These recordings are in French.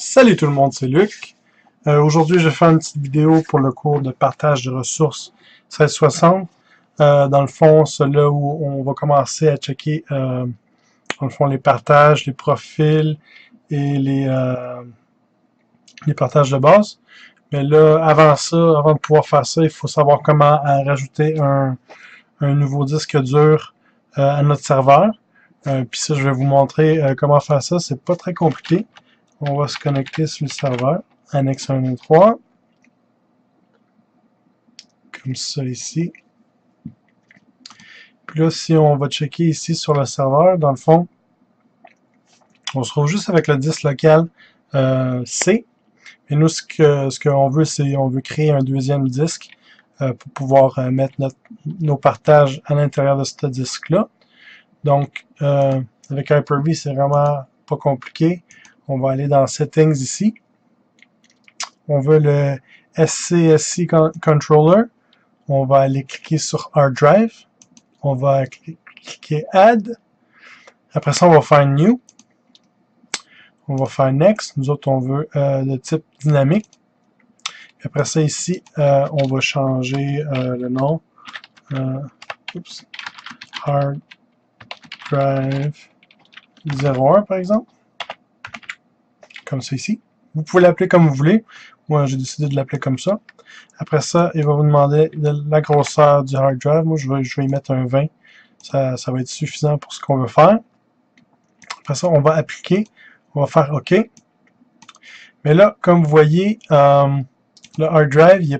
Salut tout le monde, c'est Luc. Aujourd'hui, je vais faire une petite vidéo pour le cours de partage de ressources 1660. Dans le fond, c'est là où on va commencer à checker dans le fond, les partages, les profils et les partages de base. Mais là, avant ça, avant de pouvoir faire ça, il faut savoir comment rajouter un nouveau disque dur à notre serveur. Puis ça, je vais vous montrer comment faire ça. C'est pas très compliqué. On va se connecter sur le serveur, annexe 1.3, comme ça ici. Puis là, si on va checker ici sur le serveur, dans le fond, on se trouve juste avec le disque local C. Et nous, ce qu'on veut, c'est on veut créer un deuxième disque pour pouvoir mettre nos partages à l'intérieur de ce disque-là. Donc, avec Hyper-V, c'est vraiment pas compliqué. On va aller dans Settings ici. On veut le SCSC Controller. On va aller cliquer sur Hard Drive. On va cliquer Add. Après ça, on va faire New. On va faire Next. Nous autres, on veut de type dynamique. Après ça, ici, on va changer le nom. Hard Drive 01, par exemple. Comme ça ici. Vous pouvez l'appeler comme vous voulez. Moi, j'ai décidé de l'appeler comme ça. Après ça, il va vous demander la grosseur du hard drive. Moi, je vais y mettre un 20. Ça va être suffisant pour ce qu'on veut faire. Après ça, on va appliquer. On va faire OK. Mais là, comme vous voyez, le hard drive, il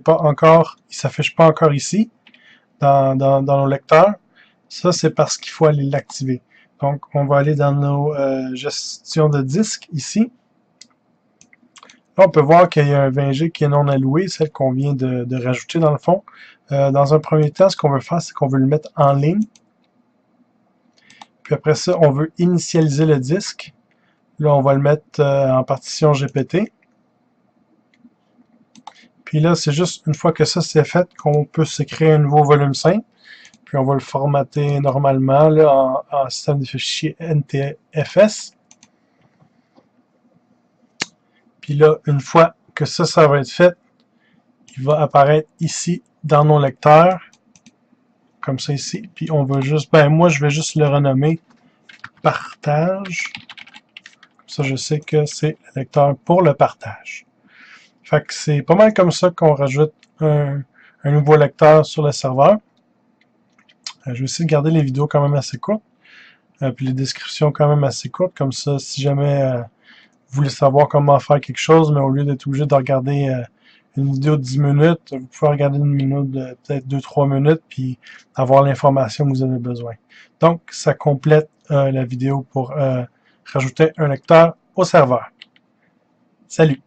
s'affiche pas encore ici, dans nos lecteurs. Ça, c'est parce qu'il faut aller l'activer. Donc, on va aller dans nos gestions de disques ici. Là, on peut voir qu'il y a un 20G qui est non alloué, celle qu'on vient de rajouter dans le fond. Dans un premier temps, ce qu'on veut faire, c'est qu'on veut le mettre en ligne. Puis après ça, on veut initialiser le disque. Là, on va le mettre en partition GPT. Puis là, c'est juste une fois que ça c'est fait qu'on peut se créer un nouveau volume simple. Puis on va le formater normalement là, en système de fichiers NTFS. Puis là, une fois que ça va être fait, il va apparaître ici dans nos lecteurs, comme ça ici. Puis on va juste, moi je vais juste le renommer partage. Comme ça, je sais que c'est le lecteur pour le partage. Fait que c'est pas mal comme ça qu'on rajoute un nouveau lecteur sur le serveur. Je vais essayer de garder les vidéos quand même assez courtes. Puis les descriptions quand même assez courtes. Comme ça, si jamais vous voulez savoir comment faire quelque chose, mais au lieu d'être obligé de regarder une vidéo de 10 minutes, vous pouvez regarder une minute de peut-être 2-3 minutes, puis avoir l'information que vous avez besoin. Donc, ça complète la vidéo pour rajouter un lecteur au serveur. Salut!